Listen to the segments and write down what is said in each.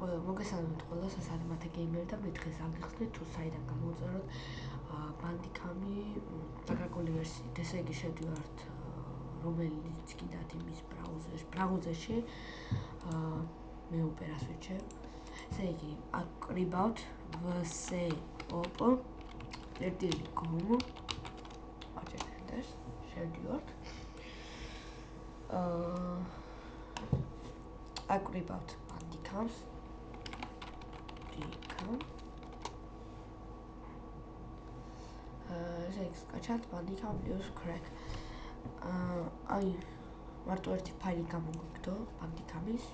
მოგესალმებით ყველას, ეს არის მათე გეიმერი და მე დღეს აღიხსნით თუ საიდან გამოვწეროთ ბანდიკამი დაკარგული ვერსიით. ესე იგი შევდივართ რომელიც კიდათ იმის ბრაუზერში მე ოპერას ვიჩევ. ესე იგი აკრიბავთ vsop .com აჭერდეს შევდივართ აკრიბავთ ბანდიკამს ესე იგი скачать bandicam news crack აი მარტო ერთი ფაილი გამოგიგდო ბანდიკამის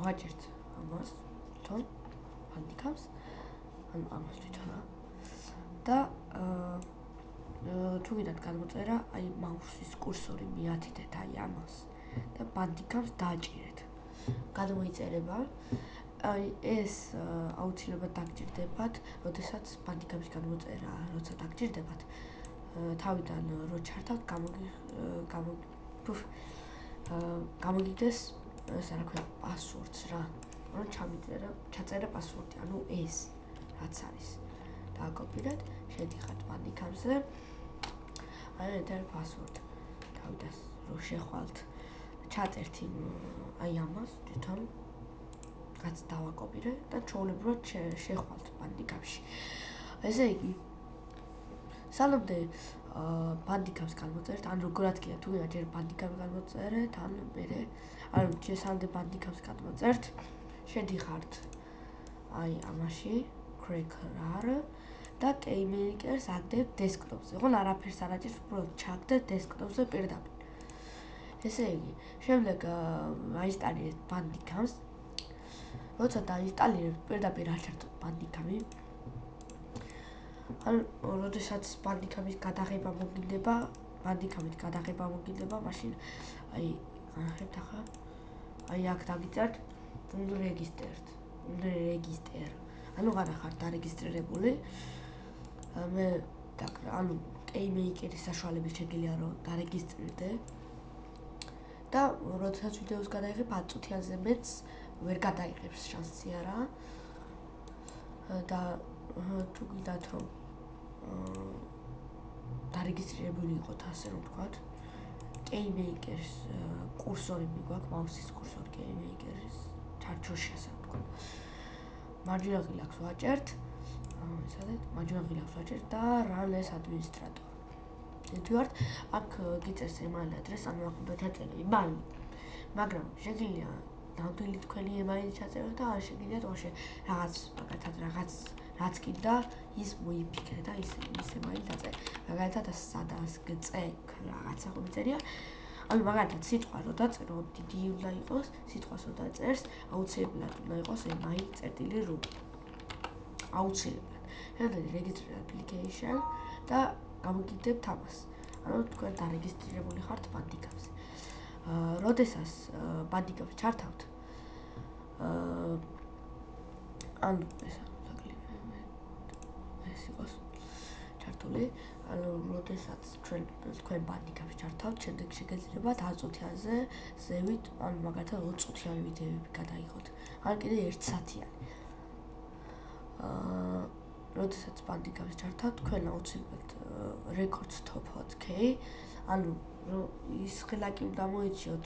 ვაჭერთ ამას თვითონ ბანდიკამს ანუ ამას თვითონ და თუ გინდათ გადმოწერა აი მაუსის კურსორი მიათითეთ აი ამას და ბანდიკამს დააჭირეთ გადმოიწერება აი ეს აუცილებლად დაგჭირდებათ როდესაც ბანდიკამის გადმოწერა როცა დაგჭირდებათ თავიდან რო ჩართავთ გამოგიგდეს ეს რა ქვია პასვორდს რა რომ ჩაწერა პასვორდი ანუ ეს რაც არის დააკოპირეთ შედიხართ ბანდიკამზე აი enter password თავიდან რო შეხვალთ ჩაწერთ აი ამას თვითონ რაც დავაკოპირე და ჩვეულებრივად შეხვალთ ბანდიკამში ესე იგი სანამდე ბანდიკამს გადმოწერეთ ან როგორად კი თუ ჯერ ბანდიკამი გადმოწერეთ ან მერე ანუ სანამდე ბანდიკამს გადმოწერთ შედიხართ აი ამაში cracker და KeyMaker-ს აგდებთ დესკტოპზე. ოღონდ არაფერს არ აჭირს, უბრალოდ ჩაგდეთ დესკტოპზე პირდაპირ. ესე იგი, შემდეგ აინსტალირეთ ბანდიკამს. როცა დაინსტალირებთ, პირდაპირ აჩართოთ ბანდიკამი. ან როდესაც ბანდიკამის გადაღება მოგინდება, მაშინ აი ახეთ ახლა აი აქ დაგიწერთ unregister. ანუ არა ხართ დარეგისტრირებული. მე ანუ KeyMaker-ის საშუალებით შეგიძლია რომ დარეგისტრირდე და როდესაც ვიდეოს გადაიღებ 10 წუთიანზე მეც ვერ გადაიღებს შანსი არა და თუ გინდათ რომ დარეგისტრირებული იყოთ ასე რომ ვთქვათ KeyMaker-ის კურსორი მიგვაქვს მაუსის კურსორი KeyMaker-ის ჩარჩოში ასე რომ ვთქვათ მარჯვენა ღილაკს ვაჭერთ და run as administrator. შევდივართ, აქ გიწერს email address, ანუ აქ უნდა ჩაწერო email, მაგრამ შეგიძლია ნამდვილი თქვენი email ჩაწეროთ და ან შეგიძლიათ ვაფშე რაღაც რაც კიდდა ის მოიფიქრე და ის email დაწერე. მაგალითად სადასგწეკ რაღაცა ხო მიწერია. ანუ მაგალითად სიტყვა რო დაწერო, დიდი უნდა იყოს, სიტყვას რო დაწერს, აუცილებლად უნდა იყოს email.ru. აუცილებლად. შემდეგ register application და გამოგიგდებთ ამას. ანუ თქვენ დარეგისტრირებული ხართ ბანდიკამზე. როდესაც ბანდიკამს ჩართავთ ანუ ეს იყოს ჩართული, ანუ როდესაც თქვენ ბანდიკამს ჩართავთ, შემდეგ შეგეძლება 10 წუთიანზე ზევით, ანუ მაგალითად 20 წუთიანი ვიდეოები გადაიღოთ. ან კიდე 1 საათიანი. როდესაც ბანდიკამს ჩართავთ, თქვენ აუცილებლად records top 4K, ანუ ის ღილაკი უნდა მოიჩიოთ,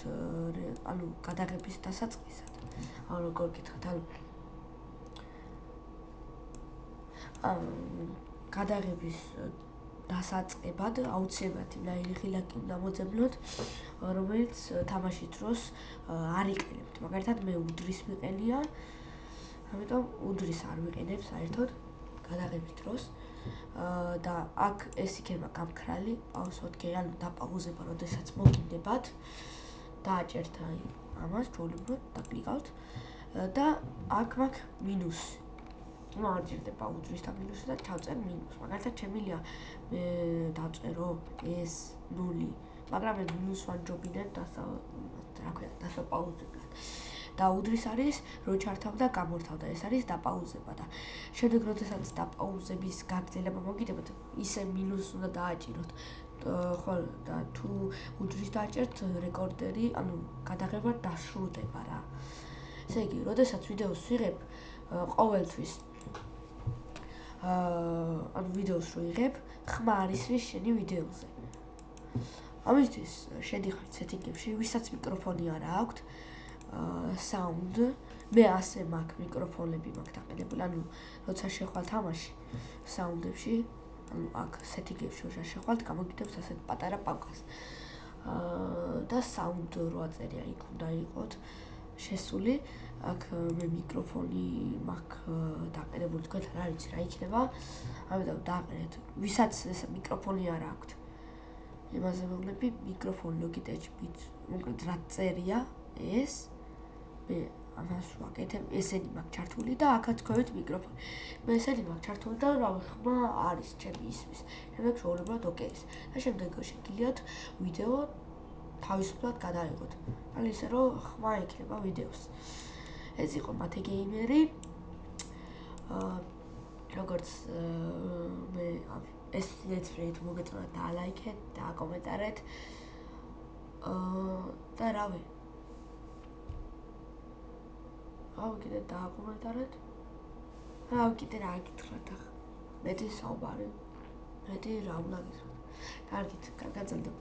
ანუ გადაღების დასაწყისად. ანუ როგორ გითხრათ, ანუ გადაღების დასაწყებად აუცილებლად იმდაერი ღილაკი უნდა მოძებნოთ, რომელიც თამაშის დროს არ იყენებთ. მაგალითად მე უდრის ვიყენია, ამიტომ უდრის არ ვიყენებ საერთოდ გადაღების დროს. და აქ ეს იქნება გამქრალი პაუზოთ ანუ დაპაუზება როდესაც მოგინდებათ დააჭერთ აი ამას ჩვეულებრივად დაკლიკავთ და აქ მაქვს მინუსი ну არ ჭირდება უდრის და მინუსი და ჩავწერ მინუს მაგალითად შემიძლია მე დავწერო ეს 0 მაგრამ მე მინუს ვანჯობინებ დასაპაუზებლად და უდრის არის რო ჩართავ და გამორთავ და ეს არის დაპაუზება და შემდეგ როდესაც დაპაუზების გაგრძელება მოგიდებათ ისე მინუს უნდა დააჭიროთ ხო და თუ უდრის დააჭერთ რეკორდერი ანუ გადაღება დასრულდება რა ესე იგი, როდესაც ვიდეოს ვიღებ ყოველთვის ანუ ვიდეოს რო იღებ, ხმა არ ისმის შენი ვიდეოზე. ამისთვის შედიხარ სეტინგებში, ვისაც მიკროფონი არ აქვს, sound, მე ასე მაქვს მიკროფონები მაქვს დაყენებული, ანუ როცა შეხვალ თამაში sound-ებში, ანუ აქ სეტინგებში როცა შეხვალთ, გამოგიტევს ასეთ პატარა პაპკას. და sound რო აწერია, იქ უნდა იყოთ შესული. აქ მე მიკროფონი მაქვს დაყენებული, თქვენ რა ვიცი რა იქნება. ამიტომ დააყენეთ, ვისაც ეს მიკროფონი არ აქვს. იმაზე მოგლები მიკროფონი Logitech-ით, მოკლედ რა წერია ეს. მე ამას ვაკეთებ, ესენი მაქვს ჩართული და აქაც ქვევით მიკროფონი. მე ესენი მაქვს ჩართული და რავი, ხმა არის ჩემი ისმის. შემდეგ შეუულებრად ოკეის. და შემდეგ შეგიძლიათ ვიდეო თავისუფლად გადაიღოთ. ანუ ისე რომ ხმა ექნება ვიდეოს. ეს იყო მათე გეიმერი. როგორც მე ეს let's play თუ მოგეწონათ დაალაიქეთ, დააკომენტარეთ. და რავი. კიდე დააკომენტარეთ. კიდე რა გითხრათ ახლა. მეტი საუბარი. მეტი რა უნდა გითხრათ. კარგით, გაგაძლდებთ.